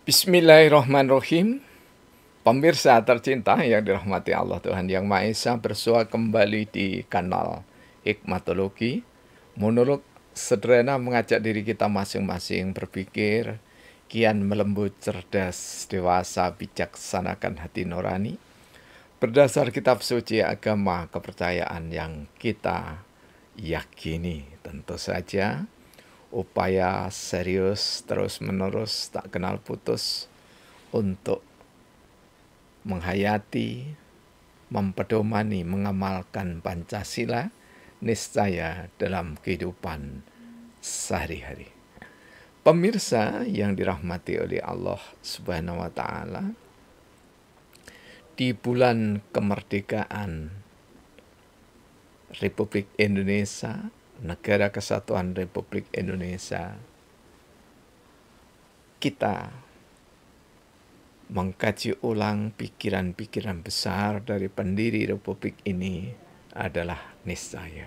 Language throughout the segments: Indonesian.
Bismillahirrahmanirrahim. Pemirsa tercinta yang dirahmati Allah Tuhan Yang Maha Esa, bersua kembali di kanal Hikmatologi. Monolog sederhana mengajak diri kita masing-masing berpikir, kian melembut, cerdas, dewasa, bijaksanakan hati nurani, berdasar kitab suci agama kepercayaan yang kita yakini. Tentu saja upaya serius terus-menerus tak kenal putus untuk menghayati, mempedomani, mengamalkan Pancasila niscaya dalam kehidupan sehari-hari. Pemirsa yang dirahmati oleh Allah Subhanahu wa taala, di bulan kemerdekaan Republik Indonesia, Negara Kesatuan Republik Indonesia, kita mengkaji ulang pikiran-pikiran besar dari pendiri Republik ini adalah niscaya.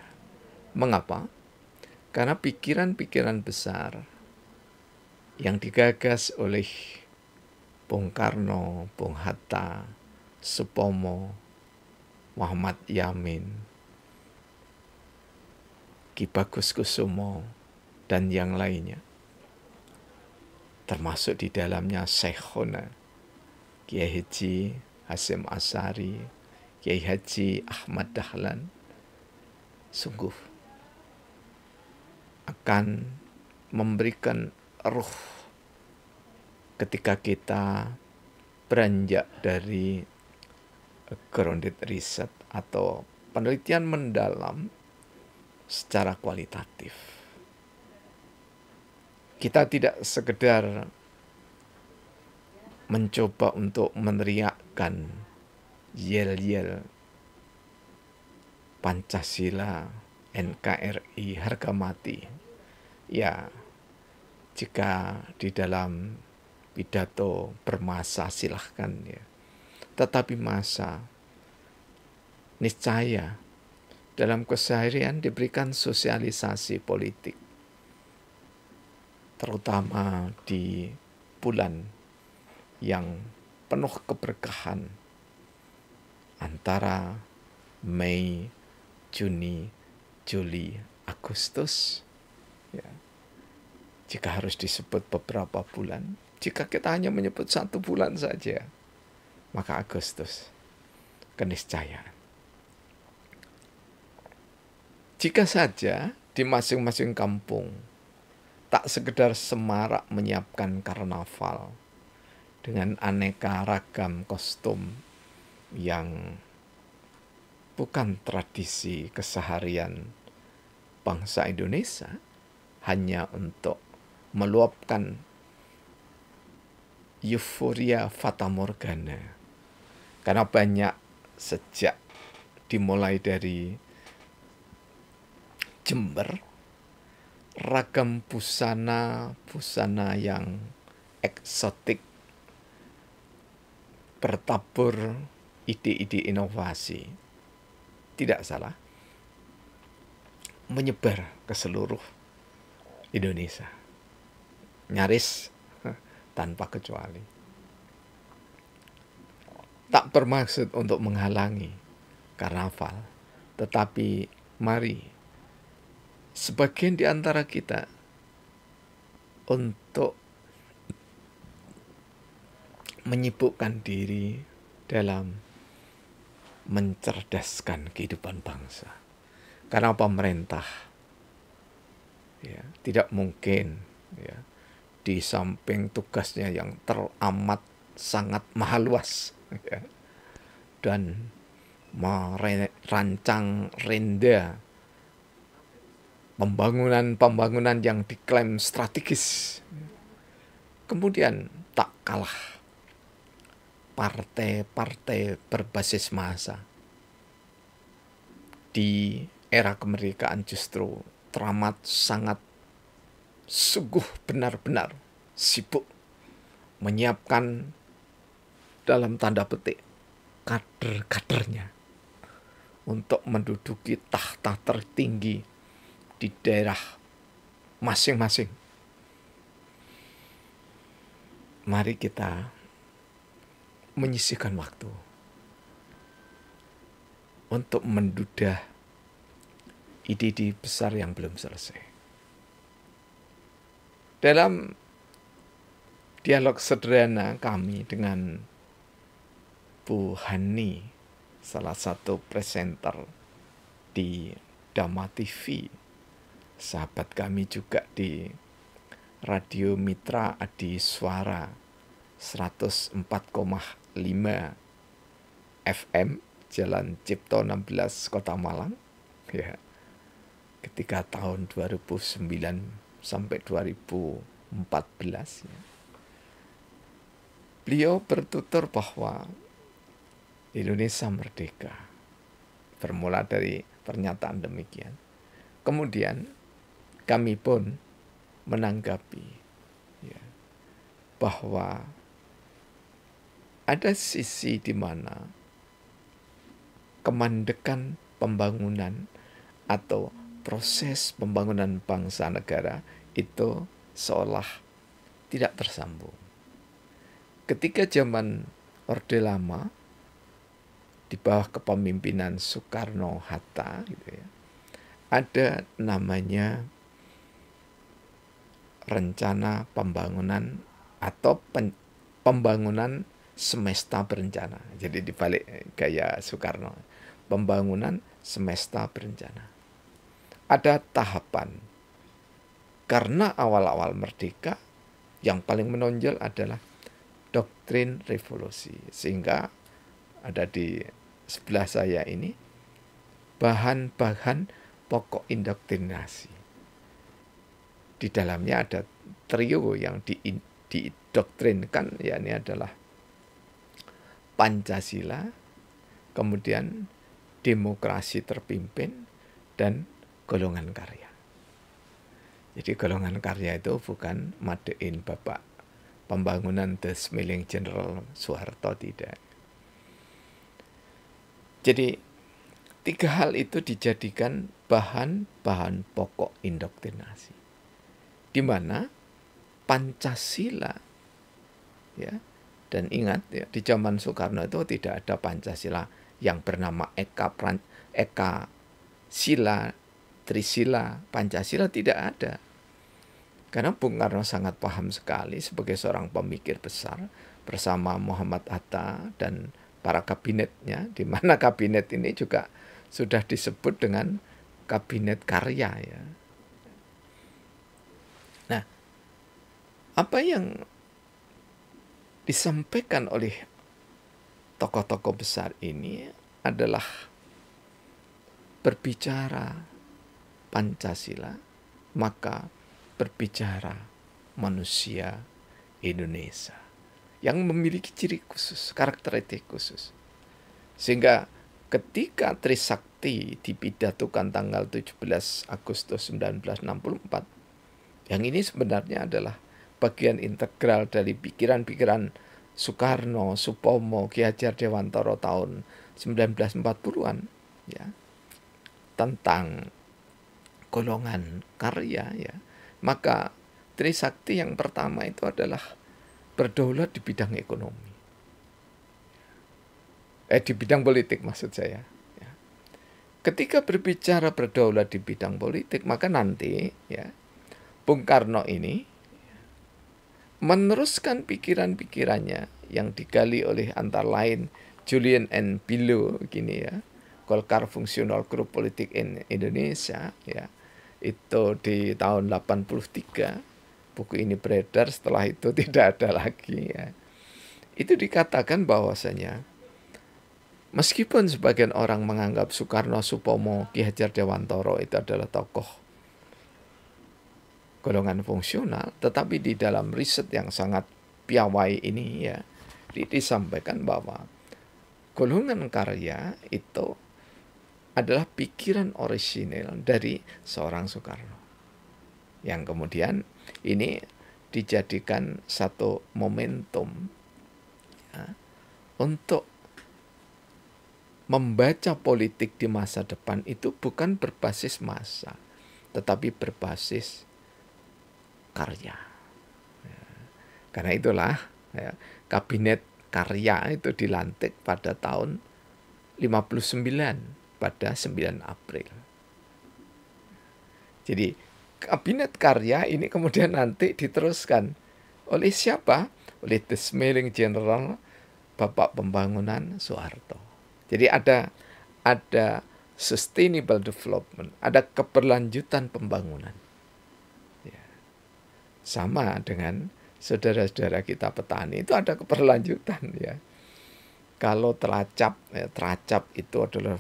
Mengapa? Karena pikiran-pikiran besar yang digagas oleh Bung Karno, Bung Hatta, Supomo, Muhammad Yamin, Ki Bagus Kusumo, dan yang lainnya, termasuk di dalamnya Syekhona Kiai Haji Hasyim Asy'ari, Kiai Haji Ahmad Dahlan, sungguh akan memberikan ruh ketika kita beranjak dari grounded research atau penelitian mendalam secara kualitatif. Kita tidak sekedar mencoba untuk meneriakkan yel-yel Pancasila, NKRI, harga mati. Ya, jika di dalam pidato bermasa silahkan ya. Tetapi masa niscaya dalam keseharian diberikan sosialisasi politik, terutama di bulan yang penuh keberkahan antara Mei, Juni, Juli, Agustus. Ya. Jika harus disebut beberapa bulan, jika kita hanya menyebut satu bulan saja, maka Agustus, keniscayaan. Jika saja di masing-masing kampung tak sekedar semarak menyiapkan karnaval dengan aneka ragam kostum yang bukan tradisi keseharian bangsa Indonesia, hanya untuk meluapkan euforia fata morgana. Karena banyak sejak dimulai dari Jember, ragam busana yang eksotik bertabur ide-ide inovasi, tidak salah, menyebar ke seluruh Indonesia, nyaris tanpa kecuali. Tak bermaksud untuk menghalangi karnaval, tetapi mari sebagian di antara kita untuk menyibukkan diri dalam mencerdaskan kehidupan bangsa. Karena pemerintah ya, tidak mungkin ya, di samping tugasnya yang teramat sangat maha luas ya, dan merancang renda pembangunan yang diklaim strategis, kemudian tak kalah partai-partai berbasis massa di era kemerdekaan justru teramat sangat sungguh benar-benar sibuk menyiapkan dalam tanda petik kader-kadernya untuk menduduki tahta tertinggi di daerah masing-masing, mari kita menyisihkan waktu untuk mendudah ide-ide besar yang belum selesai. Dalam dialog sederhana kami dengan Bu Hani, salah satu presenter di Dhamma TV, sahabat kami juga di Radio Mitra Adi Suara 104,5 FM Jalan Cipto 16 Kota Malang, ya, ketika tahun 2009 sampai 2014, ya. Beliau bertutur bahwa Indonesia merdeka, bermula dari pernyataan demikian. Kemudian kami pun menanggapi, ya, bahwa ada sisi di mana kemandekan pembangunan atau proses pembangunan bangsa negara itu seolah tidak tersambung. Ketika zaman Orde Lama di bawah kepemimpinan Soekarno-Hatta, gitu ya, ada namanya rencana pembangunan atau pembangunan semesta berencana. Jadi dibalik gaya Soekarno, pembangunan semesta berencana. Ada tahapan. Karena awal-awal merdeka yang paling menonjol adalah doktrin revolusi. Sehingga ada di sebelah saya ini bahan-bahan pokok indoktrinasi. Di dalamnya ada trio yang didoktrinkan, yakni adalah Pancasila, kemudian demokrasi terpimpin, dan golongan karya. Jadi golongan karya itu bukan madein Bapak pembangunan The Smiling General Soeharto, tidak. Jadi tiga hal itu dijadikan bahan-bahan pokok indoktrinasi, di mana Pancasila, ya, dan ingat ya, di zaman Soekarno itu tidak ada Pancasila yang bernama Eka Sila, Trisila, Pancasila, tidak ada. Karena Bung Karno sangat paham sekali sebagai seorang pemikir besar bersama Muhammad Hatta dan para kabinetnya, di mana kabinet ini juga sudah disebut dengan kabinet karya, ya. Nah, apa yang disampaikan oleh tokoh-tokoh besar ini adalah berbicara Pancasila, maka berbicara manusia Indonesia yang memiliki ciri khusus, karakteristik khusus. Sehingga ketika Trisakti dipidatokan tanggal 17 Agustus 1964, yang ini sebenarnya adalah bagian integral dari pikiran-pikiran Soekarno, Supomo, Ki Hajar Dewantara tahun 1940-an, ya, tentang golongan karya, ya. Maka Trisakti yang pertama itu adalah berdaulat di bidang ekonomi. Di bidang politik maksud saya. Ya. Ketika berbicara berdaulat di bidang politik, maka nanti, ya, Bung Karno ini meneruskan pikiran-pikirannya yang digali oleh antara lain Julian N. Billow, gini ya, Golkar Functional Group Politik in Indonesia, ya. Itu di tahun 83, buku ini beredar, setelah itu tidak ada lagi, ya. Itu dikatakan bahwasanya meskipun sebagian orang menganggap Soekarno, Supomo, Ki Hajar Dewantara itu adalah tokoh golongan fungsional, tetapi di dalam riset yang sangat piawai ini, ya, disampaikan bahwa golongan karya itu adalah pikiran orisinil dari seorang Soekarno, yang kemudian ini dijadikan satu momentum, ya, untuk membaca politik di masa depan itu bukan berbasis massa, tetapi berbasis karya. Ya. Karena itulah ya. Kabinet Karya itu dilantik pada tahun 59 pada 9 April. Jadi Kabinet Karya ini kemudian nanti diteruskan oleh siapa? Oleh The Smiling General Bapak Pembangunan Soeharto. Jadi ada sustainable development, ada keberlanjutan pembangunan. Ya. Sama dengan saudara-saudara kita petani itu ada keberlanjutan ya. Kalau teracap, ya, teracap itu adalah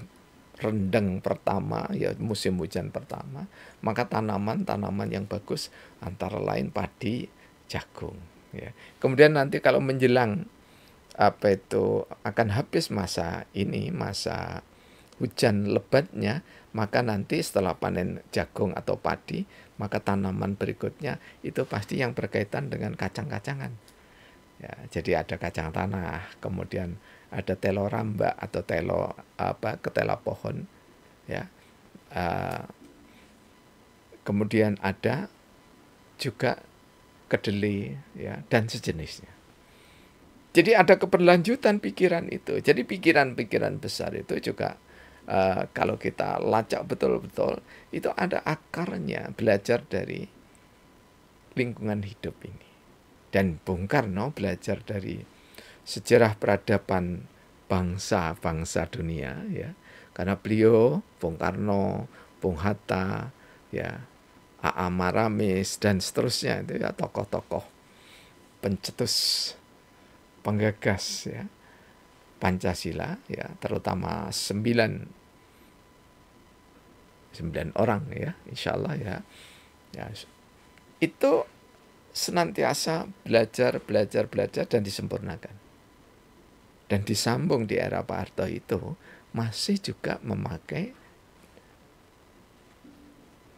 rendeng pertama, ya musim hujan pertama, maka tanaman-tanaman yang bagus antara lain padi, jagung. Ya. Kemudian nanti kalau menjelang akan habis masa hujan lebatnya, maka nanti setelah panen jagung atau padi, maka tanaman berikutnya itu pasti yang berkaitan dengan kacang-kacangan. Ya, jadi ada kacang tanah, kemudian ada telo ramba atau ketela pohon, ya. Kemudian ada juga kedelai, ya, dan sejenisnya. Jadi ada keberlanjutan pikiran itu. Jadi pikiran-pikiran besar itu juga kalau kita lacak betul-betul, itu ada akarnya, belajar dari lingkungan hidup ini. Dan Bung Karno belajar dari sejarah peradaban bangsa-bangsa dunia, ya. Karena beliau, Bung Karno, Bung Hatta, ya, A.A. Maramis dan seterusnya itu ya tokoh-tokoh pencetus, penggagas ya Pancasila, ya, terutama 9 orang ya, insya Allah ya. Ya, itu senantiasa belajar dan disempurnakan. Dan disambung di era Pak Harto itu masih juga memakai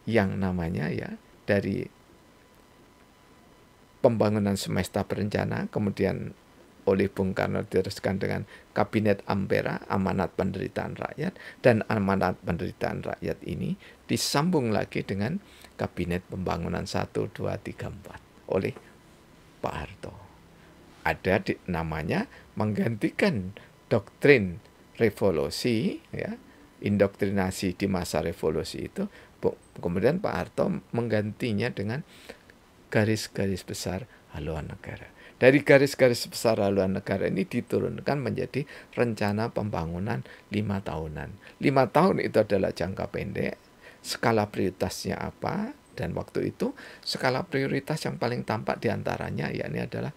yang namanya ya dari pembangunan semesta berencana, kemudian oleh Bung Karno diteruskan dengan Kabinet Ampera, amanat penderitaan rakyat, dan amanat penderitaan rakyat ini disambung lagi dengan Kabinet Pembangunan 1, 2, 3, 4 oleh Pak Harto. Ada namanya menggantikan doktrin revolusi, ya, indoktrinasi di masa revolusi itu. Kemudian Pak Harto menggantinya dengan garis-garis besar haluan negara. Dari garis-garis besar haluan negara ini diturunkan menjadi rencana pembangunan 5 tahunan. 5 tahun itu adalah jangka pendek. Skala prioritasnya apa? Dan waktu itu skala prioritas yang paling tampak diantaranya yakni adalah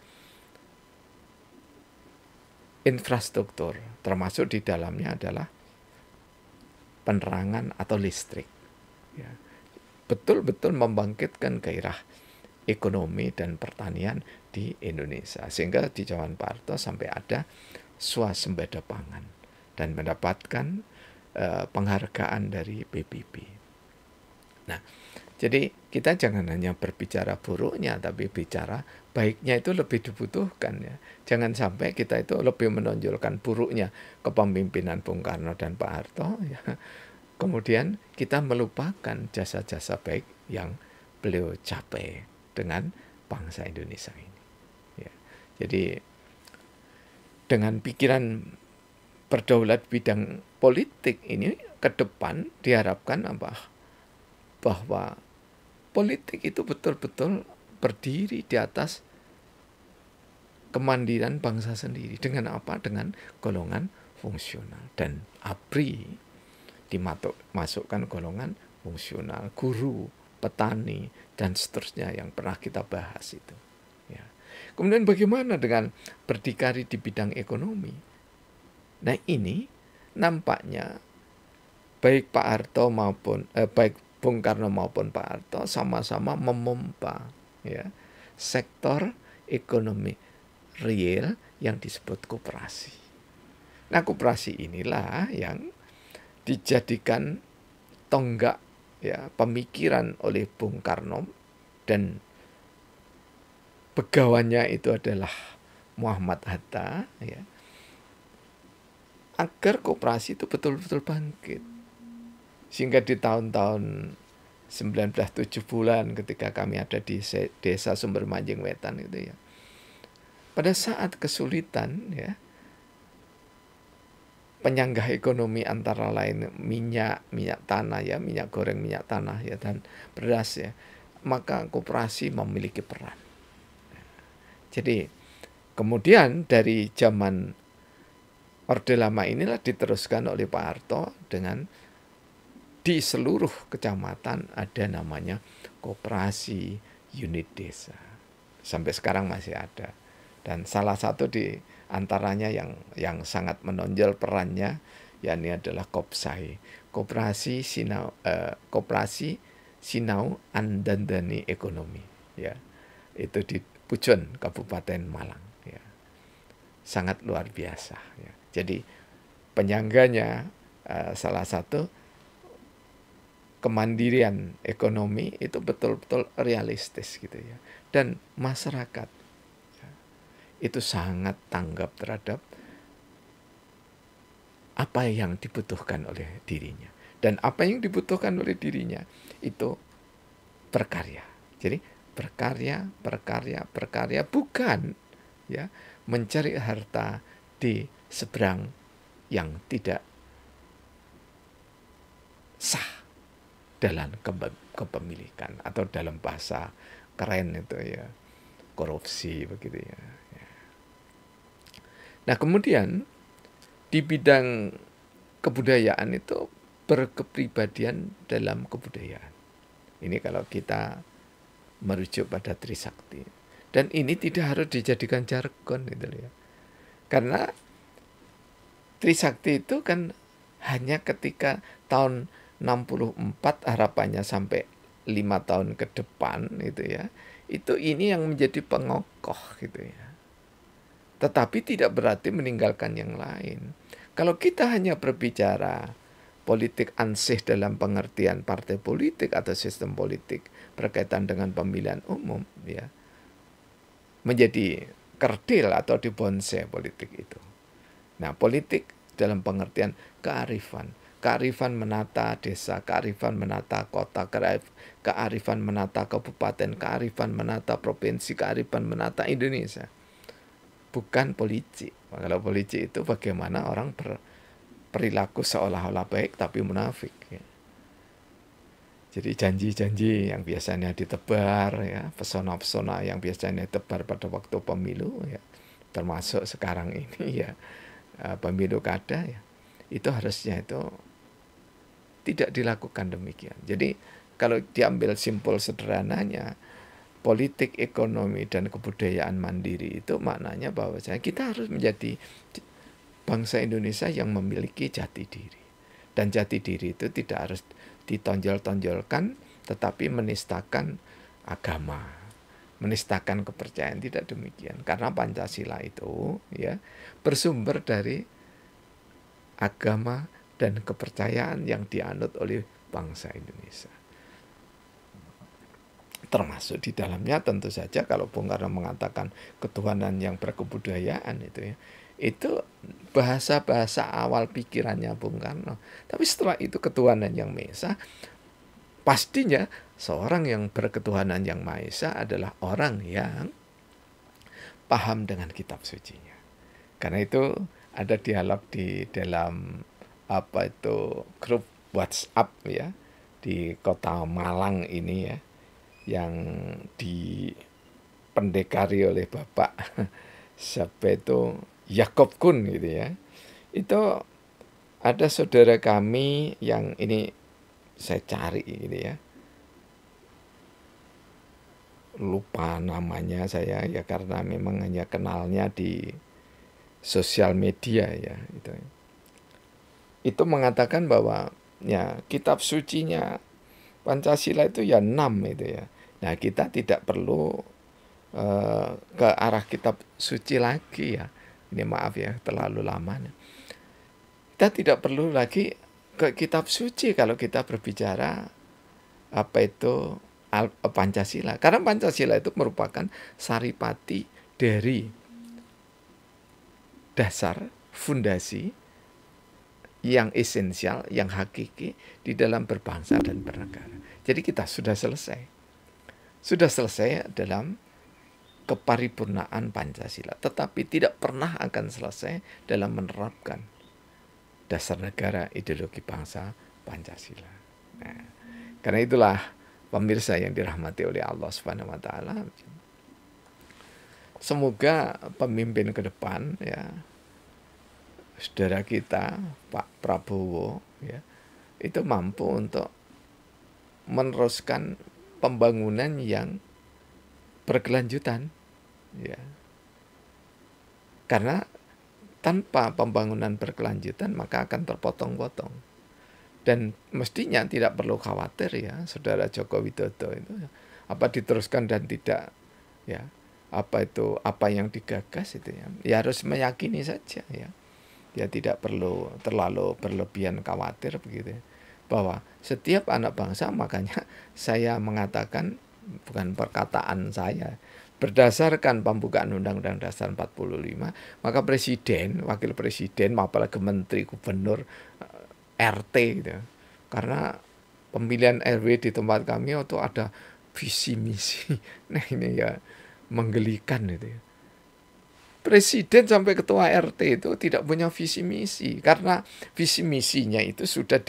infrastruktur. Termasuk di dalamnya adalah penerangan atau listrik. Ya. Betul-betul membangkitkan gairah ekonomi dan pertanian di Indonesia. Sehingga di zaman Pak Harto sampai ada swasembada pangan dan mendapatkan penghargaan dari PBB. Nah, jadi kita jangan hanya berbicara buruknya, tapi bicara baiknya itu lebih dibutuhkan ya. Jangan sampai kita itu lebih menonjolkan buruknya kepemimpinan Bung Karno dan Pak Harto ya. Kemudian kita melupakan jasa-jasa baik yang beliau capai dengan bangsa Indonesia ini. Ya. Jadi dengan pikiran berdaulat bidang politik ini ke depan diharapkan bahwa politik itu betul-betul berdiri di atas kemandirian bangsa sendiri. Dengan apa? Dengan golongan fungsional. Dan ABRI dimasukkan golongan fungsional, guru, petani, dan seterusnya yang pernah kita bahas itu. Ya. Kemudian bagaimana dengan berdikari di bidang ekonomi? Nah ini nampaknya baik Pak Harto baik Bung Karno maupun Pak Harto sama-sama memompa ya sektor ekonomi real yang disebut koperasi. Nah koperasi inilah yang dijadikan tonggak ya pemikiran oleh Bung Karno dan begawannya itu adalah Muhammad Hatta ya, agar koperasi itu betul-betul bangkit. Sehingga di tahun-tahun 1970-an ketika kami ada di desa Sumber Manjing Wetan itu ya, pada saat kesulitan ya, penyangga ekonomi antara lain minyak tanah ya, minyak goreng, minyak tanah ya, dan beras ya, maka koperasi memiliki peran. Jadi kemudian dari zaman Orde Lama inilah diteruskan oleh Pak Harto dengan di seluruh kecamatan ada namanya koperasi unit desa. Sampai sekarang masih ada. Dan salah satu di antaranya yang sangat menonjol perannya yakni adalah Kopsai, Koperasi Sinau Andandani Ekonomi ya. Itu di Pucun, Kabupaten Malang ya. Sangat luar biasa ya. Jadi penyangganya salah satu kemandirian ekonomi itu betul-betul realistis gitu ya. Dan masyarakat ya, itu sangat tanggap terhadap apa yang dibutuhkan oleh dirinya. Dan apa yang dibutuhkan oleh dirinya itu berkarya. Jadi berkarya bukan ya mencari harta di seberang yang tidak sah dalam kepemilikan, atau dalam bahasa keren itu ya korupsi begitu ya. Nah kemudian di bidang kebudayaan itu berkepribadian dalam kebudayaan. Ini kalau kita merujuk pada Trisakti. Dan ini tidak harus dijadikan jargon gitu ya. Karena Trisakti itu kan hanya ketika tahun 64 harapannya sampai 5 tahun ke depan gitu ya. Itu ini yang menjadi pengokoh gitu ya. Tetapi tidak berarti meninggalkan yang lain. Kalau kita hanya berbicara politik ansih dalam pengertian partai politik atau sistem politik berkaitan dengan pemilihan umum ya, menjadi kerdil atau dibonsai politik itu. Nah, politik dalam pengertian kearifan menata desa, kearifan menata kota, kearifan menata kabupaten, kearifan menata provinsi, kearifan menata Indonesia. Bukan politik. Kalau politik itu bagaimana orang berperilaku seolah-olah baik tapi munafik ya. Jadi janji-janji yang biasanya ditebar ya, pesona-pesona yang biasanya ditebar pada waktu pemilu ya, termasuk sekarang ini ya pemilu kada ya, itu harusnya itu tidak dilakukan demikian. Jadi kalau diambil simpul sederhananya, politik, ekonomi, dan kebudayaan mandiri itu maknanya bahwa kita harus menjadi bangsa Indonesia yang memiliki jati diri. Dan jati diri itu tidak harus ditonjol-tonjolkan, tetapi menistakan agama, menistakan kepercayaan, tidak demikian. Karena Pancasila itu ya bersumber dari agama dan kepercayaan yang dianut oleh bangsa Indonesia. Termasuk di dalamnya tentu saja kalau Bung Karno mengatakan ketuhanan yang berkebudayaan itu ya, itu bahasa-bahasa awal pikirannya Bung Karno. Tapi setelah itu ketuhanan yang Maha Esa, pastinya seorang yang berketuhanan yang Maha Esa adalah orang yang paham dengan kitab sucinya. Karena itu ada dialog di dalam grup WhatsApp ya di kota Malang ini ya, yang dipendekari oleh Bapak siapa itu Yakob Kun gitu ya. Itu ada saudara kami yang ini saya cari gitu ya, lupa namanya saya ya karena memang hanya kenalnya di sosial media ya itu. Itu mengatakan bahwa ya kitab sucinya Pancasila itu ya 6 itu ya. Nah, kita tidak perlu ke arah kitab suci lagi ya. Ini maaf ya terlalu lama. Kita tidak perlu lagi ke kitab suci kalau kita berbicara Pancasila. Karena Pancasila itu merupakan saripati dari dasar, fondasi yang esensial, yang hakiki di dalam berbangsa dan bernegara. Jadi kita sudah selesai. Sudah selesai dalam keparipurnaan Pancasila, tetapi tidak pernah akan selesai dalam menerapkan dasar negara ideologi bangsa Pancasila. Nah, karena itulah pemirsa yang dirahmati oleh Allah Subhanahu wa taala, semoga pemimpin ke depan, ya, saudara kita Pak Prabowo, ya, itu mampu untuk meneruskan pembangunan yang berkelanjutan, ya. Karena tanpa pembangunan berkelanjutan maka akan terpotong-potong. Dan mestinya tidak perlu khawatir, ya, Saudara Joko Widodo itu apa diteruskan dan tidak, ya, apa yang digagas itu, ya harus meyakini saja, ya. Ya tidak perlu terlalu berlebihan khawatir begitu, bahwa setiap anak bangsa, makanya saya mengatakan, bukan perkataan saya, berdasarkan pembukaan Undang-Undang Dasar 45, maka presiden, wakil presiden, apalagi menteri, gubernur, RT gitu. Karena pemilihan RW di tempat kami itu ada visi misi. Nah ini ya menggelikan itu, ya. Presiden sampai ketua RT itu tidak punya visi misi, karena visi misinya itu sudah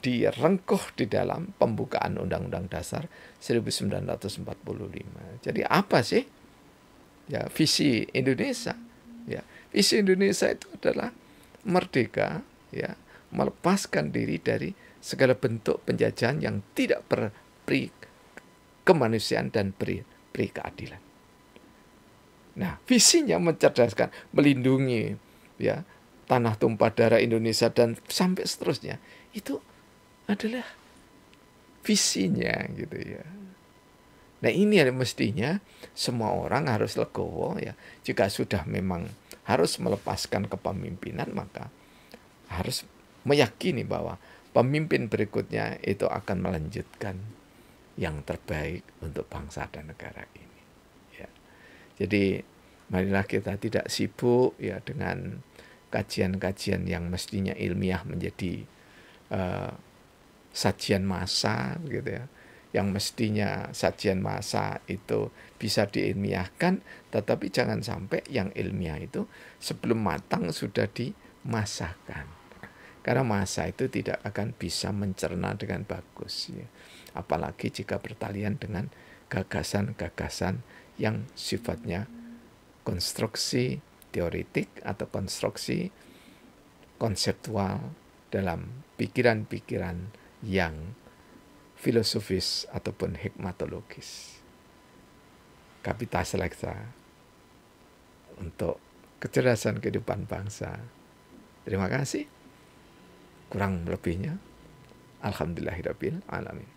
direngkuh di dalam pembukaan Undang-Undang Dasar 1945. Jadi apa sih, ya, visi Indonesia? Ya, visi Indonesia itu adalah merdeka, ya, melepaskan diri dari segala bentuk penjajahan yang tidak berperi kemanusiaan dan beri keadilan. Nah, visinya mencerdaskan, melindungi, ya, tanah tumpah darah Indonesia dan sampai seterusnya. Itu adalah visinya, gitu, ya. Nah, ini yang mestinya semua orang harus legowo, ya. Jika sudah memang harus melepaskan kepemimpinan, maka harus meyakini bahwa pemimpin berikutnya itu akan melanjutkan yang terbaik untuk bangsa dan negara ini, ya. Jadi marilah kita tidak sibuk, ya, dengan kajian-kajian yang mestinya ilmiah menjadi sajian massa, gitu, ya. Yang mestinya sajian massa itu bisa diilmiahkan, tetapi jangan sampai yang ilmiah itu sebelum matang sudah dimasakkan. Karena massa itu tidak akan bisa mencerna dengan bagus, ya. Apalagi jika bertalian dengan gagasan-gagasan yang sifatnya konstruksi teoritik atau konstruksi konseptual dalam pikiran-pikiran yang filosofis ataupun hikmatologis. Kapita selekta untuk kecerdasan kehidupan bangsa. Terima kasih. Kurang lebihnya, alhamdulillahirabbil alamin.